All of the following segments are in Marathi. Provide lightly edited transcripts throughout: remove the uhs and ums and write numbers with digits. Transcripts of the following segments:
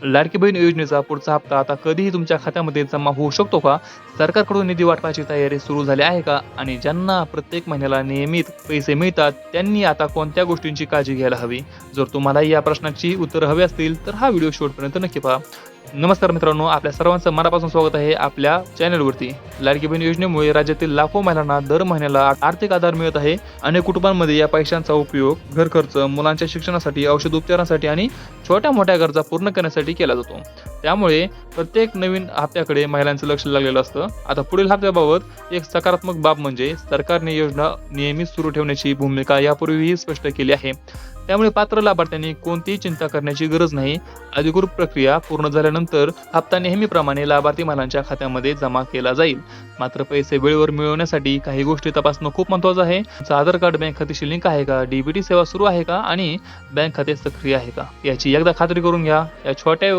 लाडकी बहीण योजनेचा पुढचा हप्ता आता कधीही तुमच्या खात्यामध्ये जमा होऊ शकतो का? सरकारकडून निधी वाटपाची तयारी सुरू झाली आहे का? आणि ज्यांना प्रत्येक महिन्याला नियमित पैसे मिळतात, त्यांनी आता कोणत्या गोष्टींची काळजी घ्यायला हवी? जर तुम्हाला या प्रश्नाची उत्तरं हवी असतील, तर हा व्हिडिओ शेवटपर्यंत नक्की पहा. नमस्कार मित्रांनो, आपल्या सर्वांचं मनापासून स्वागत आहे आपल्या चॅनलवरती. लाडकी बहीण योजनेमुळे राज्यातील लाखो महिलांना दर महिन्याला आर्थिक आधार मिळत आहे. अनेक कुटुंबांमध्ये या पैशांचा उपयोग घर खर्च, मुलांच्या शिक्षणासाठी, औषध उपचारांसाठी आणि छोट्या मोठ्या गरजा पूर्ण करण्यासाठी केला जातो. त्यामुळे प्रत्येक नवीन हप्त्याकडे महिलांचं लक्ष लागलेलं असतं. आता पुढील हप्त्याबाबत एक सकारात्मक बाब म्हणजे सरकारने योजना नियमित सुरू ठेवण्याची भूमिका यापूर्वीही स्पष्ट केली आहे. त्यामुळे पात्र लाभार्थ्यांनी कोणतीही चिंता करण्याची गरज नाही. अधिकृत प्रक्रिया पूर्ण झाल्यानंतर हप्ता नेहमीप्रमाणे लाभार्थी महिलांच्या खात्यामध्ये जमा केला जाईल. मात्र पैसे वेळेवर मिळवण्यासाठी काही गोष्टी तपासणं खूप महत्त्वाचं आहे. तुमचं आधार कार्ड बँक खात्याशी लिंक आहे का? डीबीटी सेवा सुरू आहे का? आणि बँक खाते सक्रिय आहे का? याची एकदा खात्री करून घ्या. या छोट्या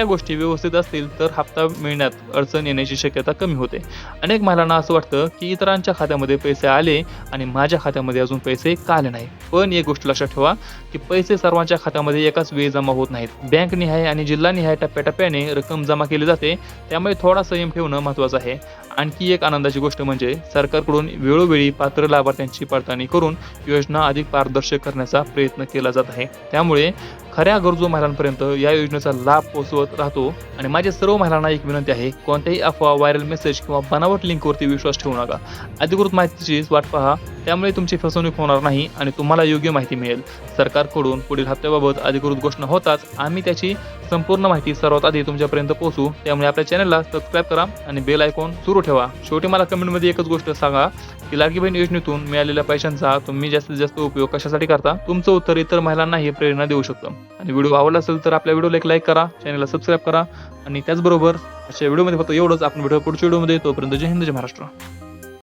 गोष्टी व्यवस्थित असतील तर हप्ता मिळण्यात अडचण येण्याची शक्यता कमी होते. अनेक महिलांना असं वाटतं की इतरांच्या खात्यामध्ये पैसे आले आणि माझ्या खात्यामध्ये अजून पैसे का आले नाही. पण एक गोष्ट लक्षात ठेवा की पैसे सर्वांच्या खात्यामध्ये एकाच वेळी जमा होत नाहीत. बँक निहाय आणि जिल्हा निहाय टप्प्याटप्प्याने रक्कम जमा केली जाते. त्यामुळे थोडा संयम ठेवणं महत्त्वाचं आहे. आणखी एक आनंदाची गोष्ट म्हणजे सरकारकडून वेळोवेळी पात्र लाभार्थ्यांची पडताळणी करून योजना अधिक पारदर्शक करण्याचा प्रयत्न केला जात आहे. त्यामुळे खऱ्या गरजू महिलांपर्यंत या योजनेचा लाभ पोहोचवत राहतो. आणि माझ्या सर्व महिलांना एक विनंती आहे, कोणत्याही अफवा, व्हायरल मेसेज किंवा बनावट लिंकवरती विश्वास ठेवू नका. अधिकृत माहितीची वाट पहा. त्यामुळे तुमची फसवणूक होणार नाही आणि तुम्हाला योग्य माहिती मिळेल. सरकारकडून पुढील हप्त्याबाबत अधिकृत घोषणा होताच आम्ही त्याची संपूर्ण माहिती सर्वात आधी तुमच्यापर्यंत पोहोचू. त्यामुळे आपल्या चॅनलला सबस्क्राईब करा आणि बेल आयकॉन सुरू ठेवा. शेवटी मला कमेंटमध्ये एकच गोष्ट सांगा की लाडकी बहीण योजनेतून मिळालेल्या पैशांचा तुम्ही जास्तीत जास्त उपयोग कशासाठी करता? तुमचं उत्तर इतर महिलांनाही प्रेरणा देऊ शकतं. आणि व्हिडिओ आवडला असेल तर आपल्या व्हिडिओला एक लाईक करा, चॅनलला सबस्क्राईब करा. आणि त्याचबरोबर अशा व्हिडिओमध्ये फक्त एवढंच. आपण व्हिडिओ पुढच्या व्हिडिओमध्ये. तोपर्यंत जय हिंद, जय महाराष्ट्र.